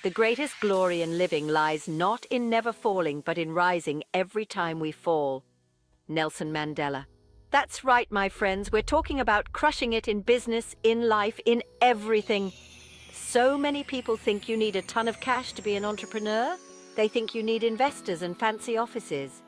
The greatest glory in living lies not in never falling, but in rising every time we fall. Nelson Mandela. That's right, my friends. We're talking about crushing it in business, in life, in everything. So many people think you need a ton of cash to be an entrepreneur. They think you need investors and fancy offices.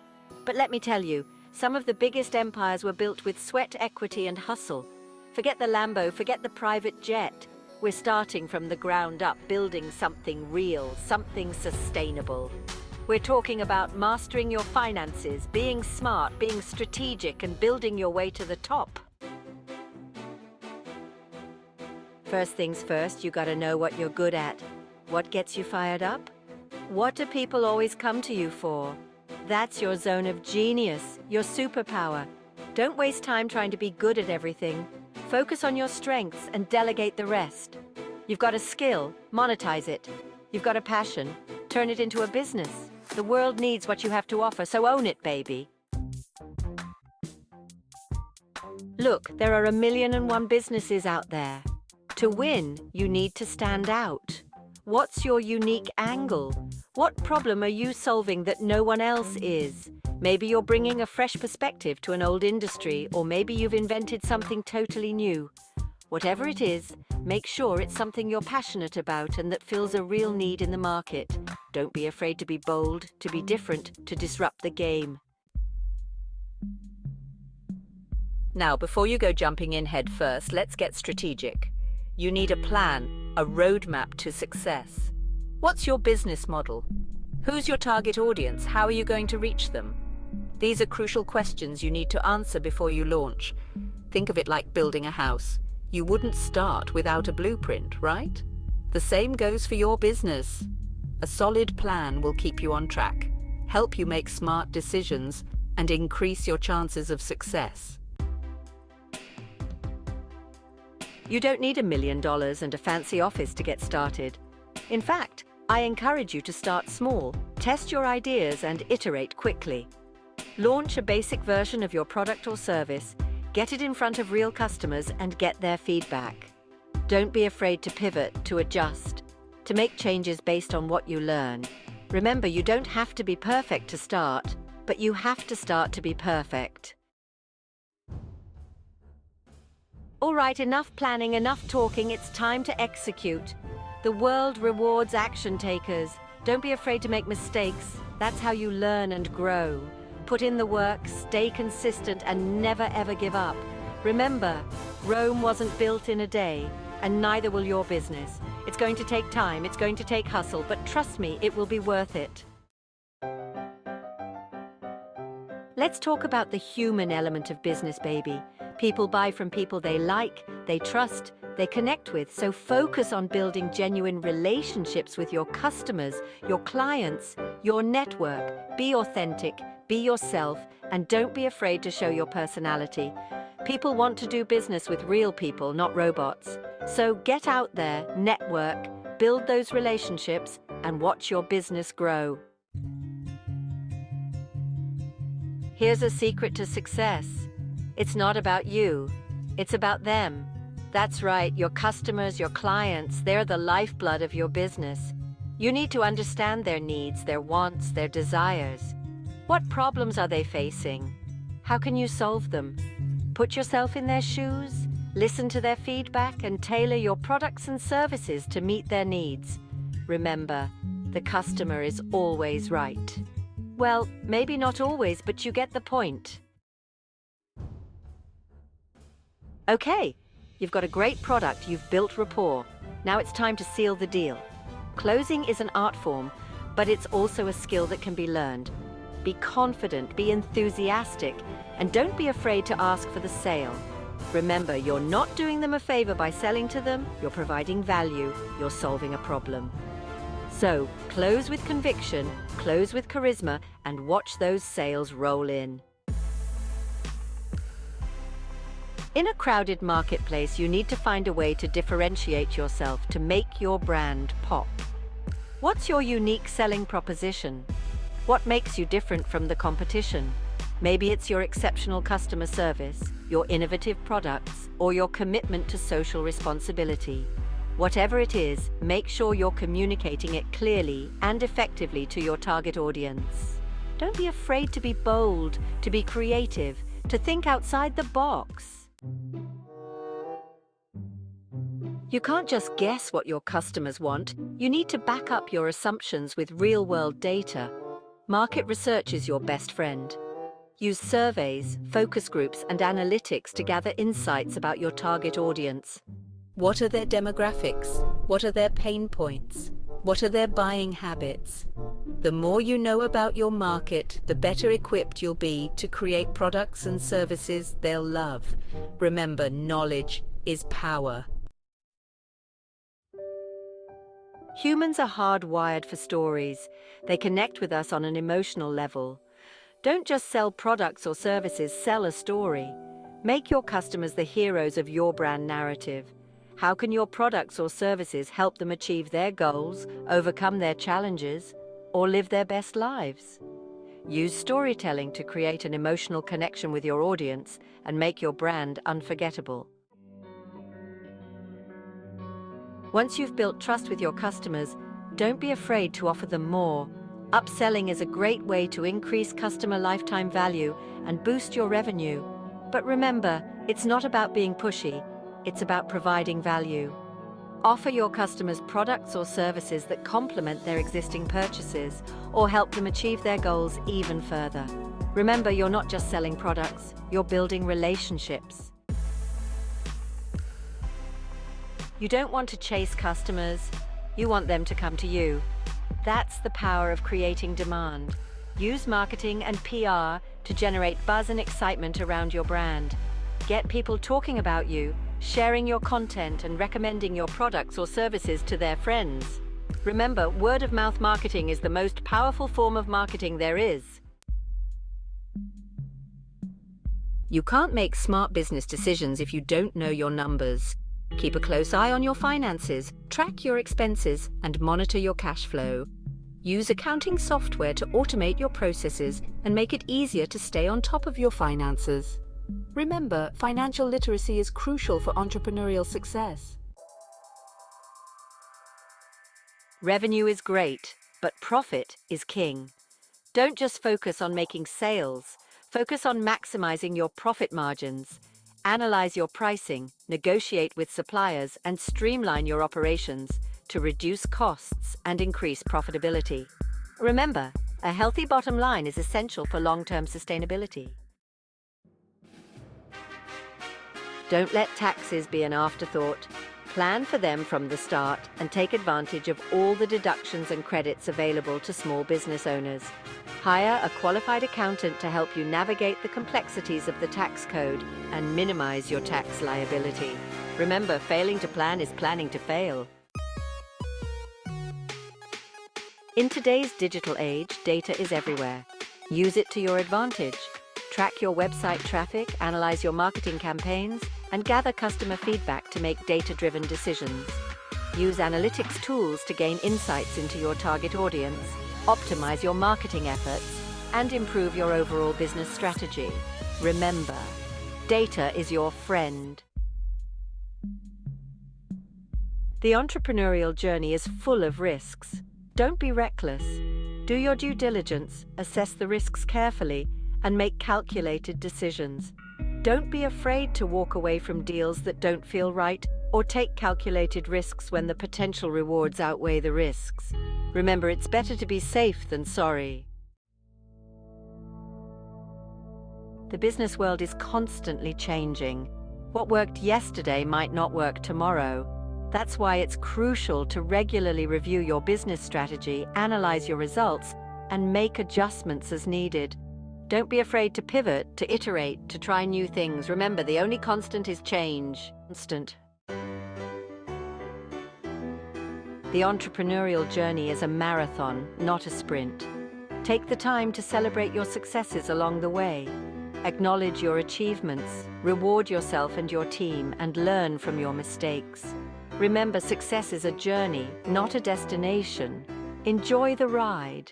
But let me tell you, some of the biggest empires were built with sweat, equity, and hustle. Forget the Lambo, forget the private jet. We're starting from the ground up, building something real, something sustainable. We're talking about mastering your finances, being smart, being strategic, and building your way to the top. First things first, you gotta know what you're good at. What gets you fired up? What do people always come to you for? That's your zone of genius, your superpower. Don't waste time trying to be good at everything. Focus on your strengths and delegate the rest. You've got a skill, monetize it. You've got a passion, turn it into a business. The world needs what you have to offer, so own it, baby. Look, there are 1,000,001 businesses out there. To win, you need to stand out. What's your unique angle? What problem are you solving that no one else is? Maybe you're bringing a fresh perspective to an old industry, or maybe you've invented something totally new. Whatever it is, make sure it's something you're passionate about and that fills a real need in the market. Don't be afraid to be bold, to be different, to disrupt the game. Now, before you go jumping in head first, let's get strategic. You need a plan, a roadmap to success. What's your business model? Who's your target audience? How are you going to reach them? These are crucial questions you need to answer before you launch. Think of it like building a house. You wouldn't start without a blueprint, right? The same goes for your business. A solid plan will keep you on track, help you make smart decisions, and increase your chances of success. You don't need $1 million and a fancy office to get started. In fact, I encourage you to start small, test your ideas, and iterate quickly. Launch a basic version of your product or service, get it in front of real customers, and get their feedback. Don't be afraid to pivot, to adjust, to make changes based on what you learn. Remember, you don't have to be perfect to start, but you have to start to be perfect. All right, enough planning, enough talking, it's time to execute. The world rewards action takers. Don't be afraid to make mistakes. That's how you learn and grow. Put in the work, stay consistent, and never ever give up. Remember, Rome wasn't built in a day, and neither will your business. It's going to take time, it's going to take hustle, but trust me, it will be worth it. Let's talk about the human element of business, baby. People buy from people they like, they trust, they connect with, so focus on building genuine relationships with your customers, your clients, your network. Be authentic, be yourself, and don't be afraid to show your personality. People want to do business with real people, not robots. So get out there, network, build those relationships, and watch your business grow. Here's a secret to success. It's not about you, it's about them. That's right, your customers, your clients, they're the lifeblood of your business. You need to understand their needs, their wants, their desires. What problems are they facing? How can you solve them? Put yourself in their shoes, listen to their feedback, and tailor your products and services to meet their needs. Remember, the customer is always right. Well, maybe not always, but you get the point. Okay, you've got a great product, you've built rapport. Now it's time to seal the deal. Closing is an art form, but it's also a skill that can be learned. Be confident, be enthusiastic, and don't be afraid to ask for the sale. Remember, you're not doing them a favor by selling to them, you're providing value, you're solving a problem. So, close with conviction, close with charisma, and watch those sales roll in. In a crowded marketplace, you need to find a way to differentiate yourself, to make your brand pop. What's your unique selling proposition? What makes you different from the competition? Maybe it's your exceptional customer service, your innovative products, or your commitment to social responsibility. Whatever it is, make sure you're communicating it clearly and effectively to your target audience. Don't be afraid to be bold, to be creative, to think outside the box. You can't just guess what your customers want. You need to back up your assumptions with real-world data. Market research is your best friend. Use surveys, focus groups, and analytics to gather insights about your target audience. What are their demographics? What are their pain points? What are their buying habits? The more you know about your market, the better equipped you'll be to create products and services they'll love. Remember, knowledge is power. Humans are hardwired for stories. They connect with us on an emotional level. Don't just sell products or services, sell a story. Make your customers the heroes of your brand narrative. How can your products or services help them achieve their goals, overcome their challenges, or live their best lives? Use storytelling to create an emotional connection with your audience and make your brand unforgettable. Once you've built trust with your customers, don't be afraid to offer them more. Upselling is a great way to increase customer lifetime value and boost your revenue. But remember, it's not about being pushy, it's about providing value. Offer your customers products or services that complement their existing purchases or help them achieve their goals even further. Remember, you're not just selling products, you're building relationships. You don't want to chase customers, you want them to come to you. That's the power of creating demand. Use marketing and PR to generate buzz and excitement around your brand. Get people talking about you, sharing your content and recommending your products or services to their friends. Remember, word-of-mouth marketing is the most powerful form of marketing there is. You can't make smart business decisions if you don't know your numbers. Keep a close eye on your finances, track your expenses, and monitor your cash flow. Use accounting software to automate your processes and make it easier to stay on top of your finances. Remember, financial literacy is crucial for entrepreneurial success. Revenue is great, but profit is king. Don't just focus on making sales, focus on maximizing your profit margins. Analyze your pricing, negotiate with suppliers, and streamline your operations to reduce costs and increase profitability. Remember, a healthy bottom line is essential for long-term sustainability. Don't let taxes be an afterthought. Plan for them from the start and take advantage of all the deductions and credits available to small business owners. Hire a qualified accountant to help you navigate the complexities of the tax code and minimize your tax liability. Remember, failing to plan is planning to fail. In today's digital age, data is everywhere. Use it to your advantage. Track your website traffic, analyze your marketing campaigns, and gather customer feedback to make data-driven decisions. Use analytics tools to gain insights into your target audience, optimize your marketing efforts, and improve your overall business strategy. Remember, data is your friend. The entrepreneurial journey is full of risks. Don't be reckless. Do your due diligence, assess the risks carefully, and make calculated decisions. Don't be afraid to walk away from deals that don't feel right or take calculated risks when the potential rewards outweigh the risks. Remember, it's better to be safe than sorry. The business world is constantly changing. What worked yesterday might not work tomorrow. That's why it's crucial to regularly review your business strategy, analyze your results, and make adjustments as needed. Don't be afraid to pivot, to iterate, to try new things. Remember, the only constant is change. Constant. The entrepreneurial journey is a marathon, not a sprint. Take the time to celebrate your successes along the way. Acknowledge your achievements, reward yourself and your team, and learn from your mistakes. Remember, success is a journey, not a destination. Enjoy the ride.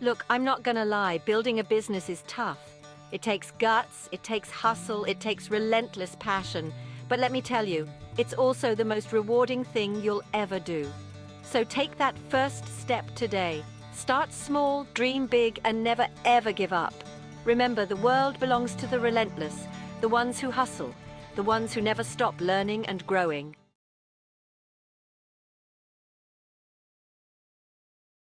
Look, I'm not gonna lie, building a business is tough. It takes guts, it takes hustle, it takes relentless passion. But let me tell you, it's also the most rewarding thing you'll ever do. So take that first step today. Start small, dream big, and never ever give up. Remember, the world belongs to the relentless, the ones who hustle, the ones who never stop learning and growing.